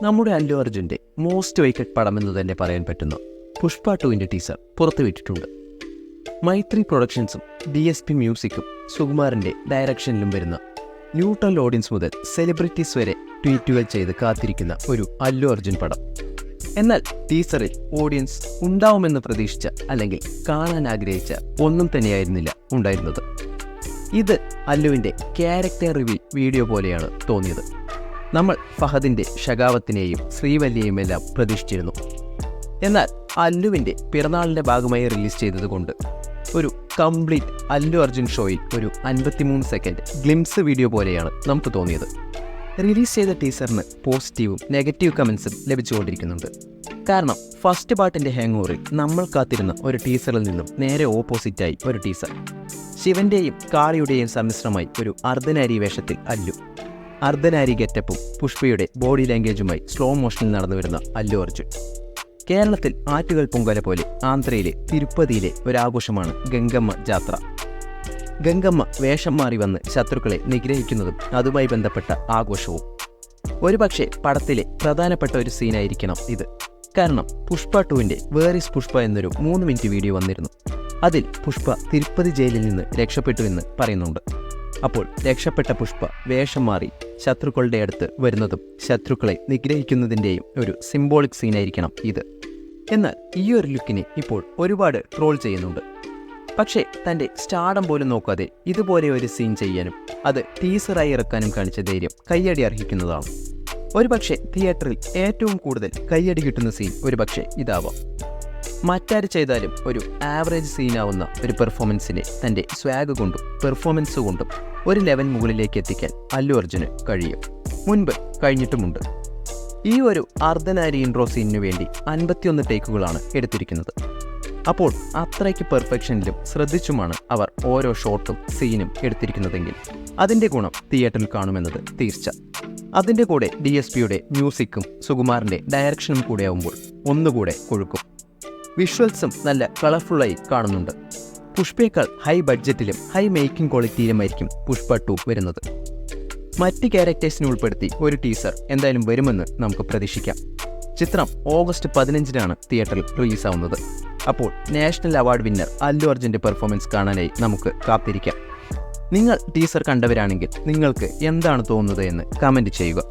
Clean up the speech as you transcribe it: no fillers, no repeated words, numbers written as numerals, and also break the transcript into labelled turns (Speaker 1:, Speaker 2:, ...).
Speaker 1: നമ്മുടെ അല്ലു അർജുൻ്റെ most weighted പടം എന്ന് തന്നെ പറയാൻ പറ്റുന്ന പുഷ്പ 2 ടീസർ പുറത്തുവിട്ടിട്ടുണ്ട്. മൈത്രി പ്രൊഡക്ഷൻസും DSP മ്യൂസിക്കും സുകുമാരൻ്റെ ഡയറക്ഷനിലും വരുന്ന ന്യൂട്രൽ ഓഡിയൻസ് മുതൽ സെലിബ്രിറ്റീസ് വരെ ട്വീറ്റുകൾ ചെയ്ത് കാത്തിരിക്കുന്ന ഒരു അല്ലു അർജുൻ പടം. എന്നാൽ ടീസറിൽ ഓഡിയൻസ് ഉണ്ടാവുമെന്ന് പ്രതീക്ഷിച്ച അല്ലെങ്കിൽ കാണാൻ ആഗ്രഹിച്ച ഒന്നും തന്നെയായിരുന്നില്ല ഉണ്ടായിരുന്നത്. ഇത് അല്ലുവിൻ്റെ ക്യാരക്ടർ റിവീൽ വീഡിയോ പോലെയാണ് തോന്നിയത്. നമ്മൾ ഫഹദിൻ്റെ ഷകാവത്തിനെയും ശ്രീവല്ലിയെയും എല്ലാം പ്രതീക്ഷിച്ചിരുന്നു. എന്നാൽ അല്ലുവിൻ്റെ പിറന്നാളിൻ്റെ ഭാഗമായി റിലീസ് ചെയ്തതുകൊണ്ട് ഒരു കംപ്ലീറ്റ് അല്ലു അർജുൻ ഷോയിൽ ഒരു 53 സെക്കൻഡ് ഗ്ലിംസ് വീഡിയോ പോലെയാണ് നമുക്ക് തോന്നിയത്. റിലീസ് ചെയ്ത ടീസറിന് പോസിറ്റീവും നെഗറ്റീവ് കമൻസും ലഭിച്ചുകൊണ്ടിരിക്കുന്നുണ്ട്. കാരണം ഫസ്റ്റ് പാർട്ടിൻ്റെ ഹാങ് ഓവറിൽ നമ്മൾ കാത്തിരുന്ന ഒരു ടീസറിൽ നിന്നും നേരെ ഓപ്പോസിറ്റായി ഒരു ടീസർ. ശിവൻ്റെയും കാളിയുടെയും സമ്മിശ്രമായി ഒരു അർദ്ധനാരി വേഷത്തിൽ അല്ലു, അർദ്ധനാരി ഗെറ്റപ്പും പുഷ്പയുടെ ബോഡി ലാംഗ്വേജുമായി സ്ലോ മോഷനിൽ നടന്നു വരുന്ന അല്ലു അർജുൻ. കേരളത്തിൽ ആറ്റുകൾ പൊങ്കല പോലെ ആന്ധ്രയിലെ തിരുപ്പതിയിലെ ഒരാഘോഷമാണ് ഗംഗമ്മ ജാത്ര. ഗംഗമ്മ വേഷം മാറി വന്ന് ശത്രുക്കളെ നിഗ്രഹിക്കുന്നതും അതുമായി ബന്ധപ്പെട്ട ആഘോഷവും. ഒരുപക്ഷെ പടത്തിലെ പ്രധാനപ്പെട്ട ഒരു സീനായിരിക്കണം ഇത്. കാരണം പുഷ്പ 2 വേർ ഈസ് പുഷ്പ എന്നൊരു 3 മിനിറ്റ് വീഡിയോ വന്നിരുന്നു. അതിൽ പുഷ്പ തിരുപ്പതി ജയിലിൽ നിന്ന് രക്ഷപ്പെട്ടുവെന്ന് പറയുന്നുണ്ട്. അപ്പോൾ രക്ഷപ്പെട്ട പുഷ്പ വേഷം മാറി ശത്രുക്കളുടെ അടുത്ത് വരുന്നതും ശത്രുക്കളെ നിഗ്രഹിക്കുന്നതിൻ്റെയും ഒരു സിംബോളിക് സീനായിരിക്കണം ഇത്. എന്നാൽ ഈ ഒരു ലുക്കിനെ ഇപ്പോൾ ഒരുപാട് ട്രോൾ ചെയ്യുന്നുണ്ട്. പക്ഷേ തൻ്റെ സ്റ്റാർഡം പോലും നോക്കാതെ ഇതുപോലെ ഒരു സീൻ ചെയ്യാനും അത് ടീസറായി ഇറക്കാനും കാണിച്ച ധൈര്യം കയ്യടി അർഹിക്കുന്നതാണ്. ഒരുപക്ഷെ തിയേറ്ററിൽ ഏറ്റവും കൂടുതൽ കയ്യടി കിട്ടുന്ന സീൻ ഒരുപക്ഷെ ഇതാവാം. മറ്റാര് ചെയ്താലും ഒരു ആവറേജ് സീനാവുന്ന ഒരു പെർഫോമൻസിനെ തൻ്റെ സ്വാഗ് കൊണ്ടും പെർഫോമൻസ് കൊണ്ടും ഒരു ലെവൽ മുകളിലേക്ക് എത്തിക്കാൻ അല്ലു അർജുന് കഴിയും. മുൻപ് കഴിഞ്ഞിട്ടുമുണ്ട്. ഈ ഒരു അർദ്ധനാരി ഇൻട്രോ സീനിനു വേണ്ടി 51 ടേക്കുകളാണ് എടുത്തിരിക്കുന്നത്. അപ്പോൾ അത്രയ്ക്ക് പെർഫെക്ഷനിലും ശ്രദ്ധിച്ചുമാണ് അവർ ഓരോ ഷോട്ടും സീനും എടുത്തിരിക്കുന്നതെങ്കിൽ അതിൻ്റെ ഗുണം തിയേറ്ററിൽ കാണുമെന്നത് തീർച്ച. അതിൻ്റെ കൂടെ DSPയുടെ മ്യൂസിക്കും സുകുമാരൻ്റെ ഡയറക്ഷനും കൂടെ ആവുമ്പോൾ ഒന്നുകൂടെ കൊഴുക്കും. വിഷ്വൽസും നല്ല കളർഫുള്ളായി കാണുന്നുണ്ട്. പുഷ്പയേക്കാൾ ഹൈ ബഡ്ജറ്റിലും ഹൈ മേക്കിംഗ് ക്വാളിറ്റിയിലുമായിരിക്കും പുഷ്പ 2 വരുന്നത്. മറ്റ് ക്യാരക്ടേഴ്സിനെ ഉൾപ്പെടുത്തി ഒരു ടീസർ എന്തായാലും വരുമെന്ന് നമുക്ക് പ്രതീക്ഷിക്കാം. ചിത്രം ഓഗസ്റ്റ് 15-നാണ് തിയേറ്ററിൽ റിലീസാവുന്നത്. അപ്പോൾ നാഷണൽ അവാർഡ് വിന്നർ അല്ലു അർജുൻ്റെ പെർഫോമൻസ് കാണാനായി നമുക്ക് കാത്തിരിക്കാം. നിങ്ങൾ ടീസർ കണ്ടവരാണെങ്കിൽ നിങ്ങൾക്ക് എന്താണ് തോന്നുന്നത് എന്ന് കമൻറ്റ് ചെയ്യുക.